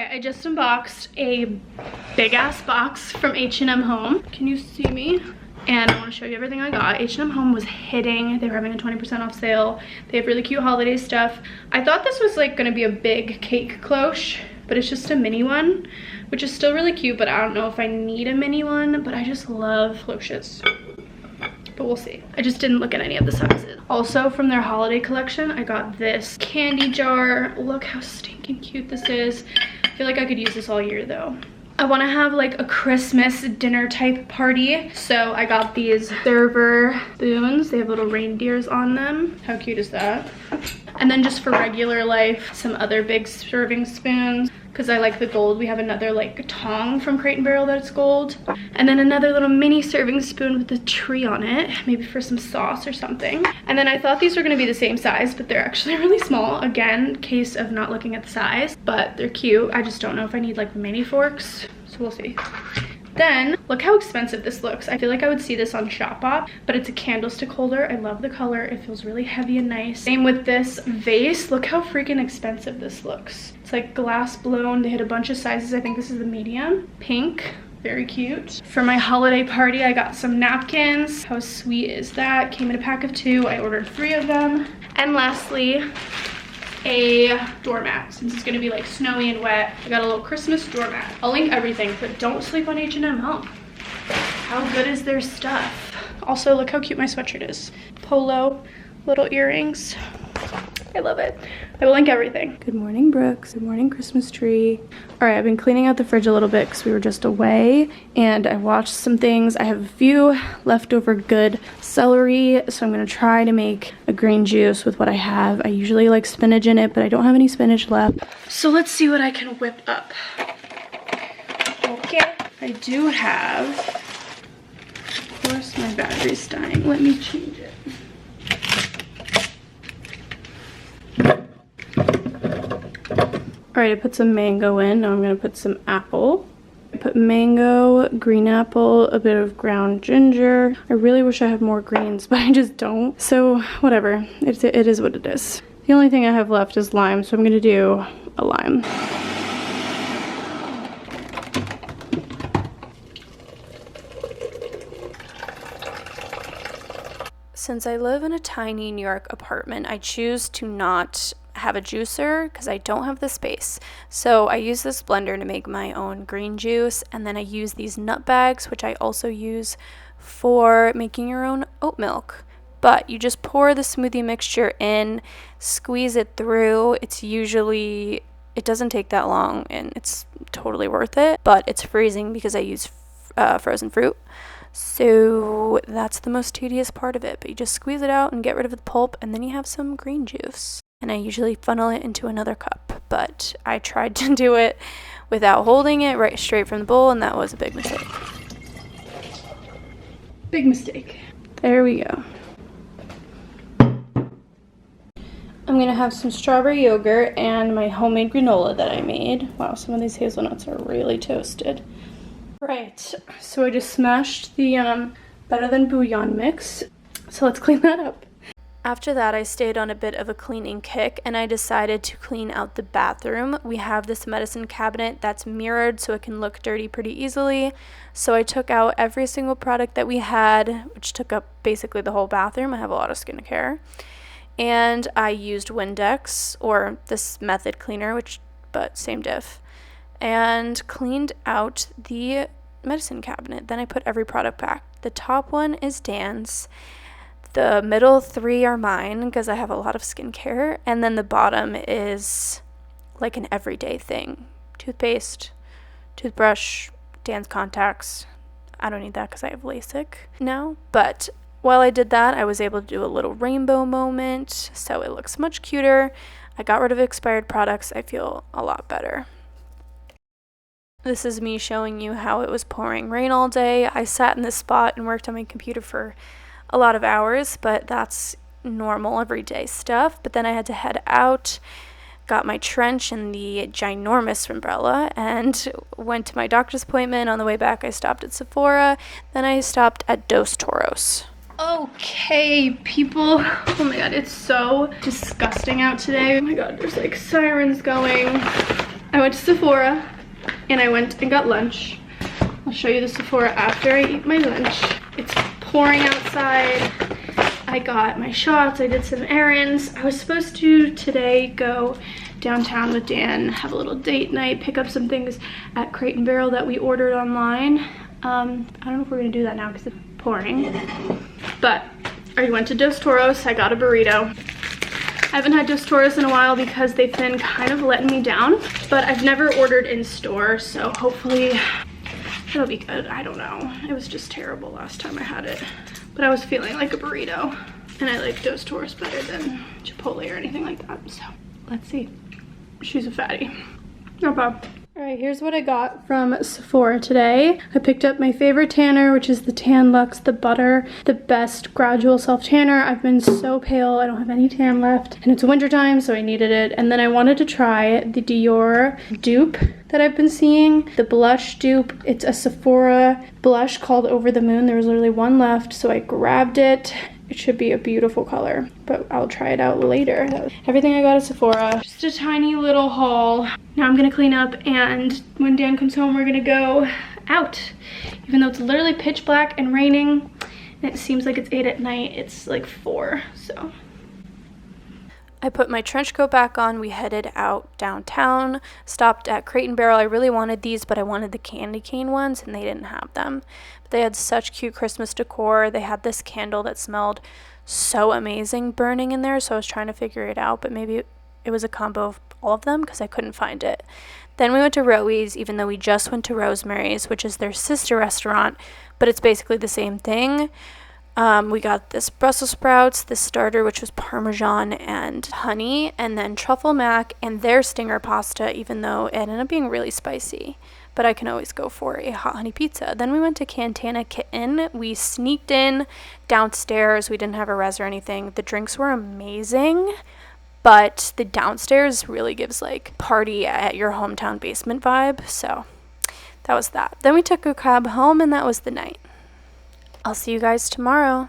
Okay, I just unboxed a big ass box from H&M Home. Can you see me? And I want to show you everything I got. H&M Home was hitting. They were having a 20% off sale. They have really cute holiday stuff. I thought this was like gonna be a big cake cloche, but it's just a mini one, which is still really cute, but I don't know if I need a mini one, but I just love cloches. But we'll see. I just didn't look at any of the sizes. Also from their holiday collection, I got this candy jar. Look how stinking cute this is. I feel like I could use this all year though. I want to have like a Christmas dinner type party. So I got these server spoons. They have little reindeers on them. How cute is that? And then just for regular life, some other big serving spoons. Because I like the gold. We have another like tong from Crate & Barrel that's gold. And then another little mini serving spoon with a tree on it. Maybe for some sauce or something. And then I thought these were going to be the same size, but they're actually really small. Again, case of not looking at the size. But they're cute. I just don't know if I need like mini forks. So we'll see. Then, look how expensive this looks. I feel like I would see this on Shopbop, but it's a candlestick holder. I love the color. It feels really heavy and nice. Same with this vase. Look how freaking expensive this looks. It's like glass blown. They had a bunch of sizes. I think this is the medium. Pink. Very cute. For my holiday party, I got some napkins. How sweet is that? Came in a pack of 2. I ordered 3 of them. And lastly, a doormat. Since it's gonna be like snowy and wet, I got a little Christmas doormat. I'll link everything, but don't sleep on H&M Home. How good is their stuff? Also, look how cute my sweatshirt is. Polo, little earrings. I love it. I will link everything. Good morning, Brooks. Good morning, Christmas tree. All right, I've been cleaning out the fridge a little bit because we were just away and I watched some things. I have a few leftover good celery, so I'm gonna try to make a green juice with what I have. I usually like spinach in it, but I don't have any spinach left. So let's see what I can whip up. Okay, I do have, of course my battery's dying. Let me change it. All right, I put some mango in. Now I'm gonna put some apple. I put mango, green apple, a bit of ground ginger. I really wish I had more greens, but I just don't. So whatever, it is what it is. The only thing I have left is lime, so I'm gonna do a lime. Since I live in a tiny New York apartment, I choose to not have a juicer because I don't have the space. So I use this blender to make my own green juice, and then I use these nut bags, which I also use for making your own oat milk. But you just pour the smoothie mixture in, squeeze it through. It doesn't take that long and it's totally worth it, but it's freezing because I use frozen fruit. So that's the most tedious part of it, but you just squeeze it out and get rid of the pulp, and then you have some green juice. And I usually funnel it into another cup, but I tried to do it without holding it right straight from the bowl, and that was a big mistake. Big mistake. There we go. I'm gonna have some strawberry yogurt and my homemade granola that I made. Wow, some of these hazelnuts are really toasted. Right, so I just smashed the Better Than Bouillon mix. So let's clean that up. After that, I stayed on a bit of a cleaning kick and I decided to clean out the bathroom. We have this medicine cabinet that's mirrored so it can look dirty pretty easily. So I took out every single product that we had, which took up basically the whole bathroom. I have a lot of skincare. And I used Windex, or this method cleaner, but same diff, and cleaned out the medicine cabinet. Then I put every product back. The top one is Dan's. The middle 3 are mine because I have a lot of skincare. And then the bottom is like an everyday thing. Toothpaste, toothbrush, Dan's contacts. I don't need that because I have LASIK now. But while I did that, I was able to do a little rainbow moment. So it looks much cuter. I got rid of expired products. I feel a lot better. This is me showing you how it was pouring rain all day. I sat in this spot and worked on my computer for a lot of hours, but that's normal everyday stuff. But then I had to head out, got my trench and the ginormous umbrella, and went to my doctor's appointment. On the way back, I stopped at Sephora. Then I stopped at Dos Toros. Okay, people. Oh my god, it's so disgusting out today. Oh my god, there's like sirens going. I went to Sephora and I went and got lunch. I'll show you the Sephora after I eat my lunch. It's pouring outside. I got my shots, I did some errands. I was supposed to today go downtown with Dan, have a little date night, pick up some things at Crate & Barrel that we ordered online. I don't know if we're gonna do that now because it's pouring. But I went to Dos Toros, I got a burrito. I haven't had Dos Toros in a while because they've been kind of letting me down, but I've never ordered in store, so hopefully it'll be good. I don't know. It was just terrible last time I had it, but I was feeling like a burrito, and I like Dos Toros better than Chipotle or anything like that, so let's see. She's a fatty. No problem. All right, here's what I got from Sephora today. I picked up my favorite tanner, which is the Tan Luxe, the butter, the best gradual self tanner. I've been so pale, I don't have any tan left, and it's winter time, so I needed it. And then I wanted to try the Dior dupe that I've been seeing, the blush dupe. It's a Sephora blush called Over the Moon. There was literally one left, so I grabbed it. It should be a beautiful color, but I'll try it out later. Everything I got at Sephora, just a tiny little haul. Now I'm gonna clean up, and when Dan comes home, we're gonna go out. Even though it's literally pitch black and raining, and it seems like it's 8 at night, it's like 4, so. I put my trench coat back on. We headed out downtown, stopped at Crate & Barrel. I really wanted these, but I wanted the candy cane ones, and they didn't have them. But they had such cute Christmas decor. They had this candle that smelled so amazing burning in there, so I was trying to figure it out, but maybe it was a combo of all of them because I couldn't find it. Then we went to Rowe's, even though we just went to Rosemary's, which is their sister restaurant, but it's basically the same thing. We got this Brussels sprouts, this starter, which was Parmesan and honey, and then truffle mac and their stinger pasta, even though it ended up being really spicy. But I can always go for a hot honey pizza. Then we went to Cantana Kitten. We sneaked in downstairs. We didn't have a res or anything. The drinks were amazing, but the downstairs really gives like party at your hometown basement vibe. So that was that. Then we took a cab home, and that was the night. I'll see you guys tomorrow.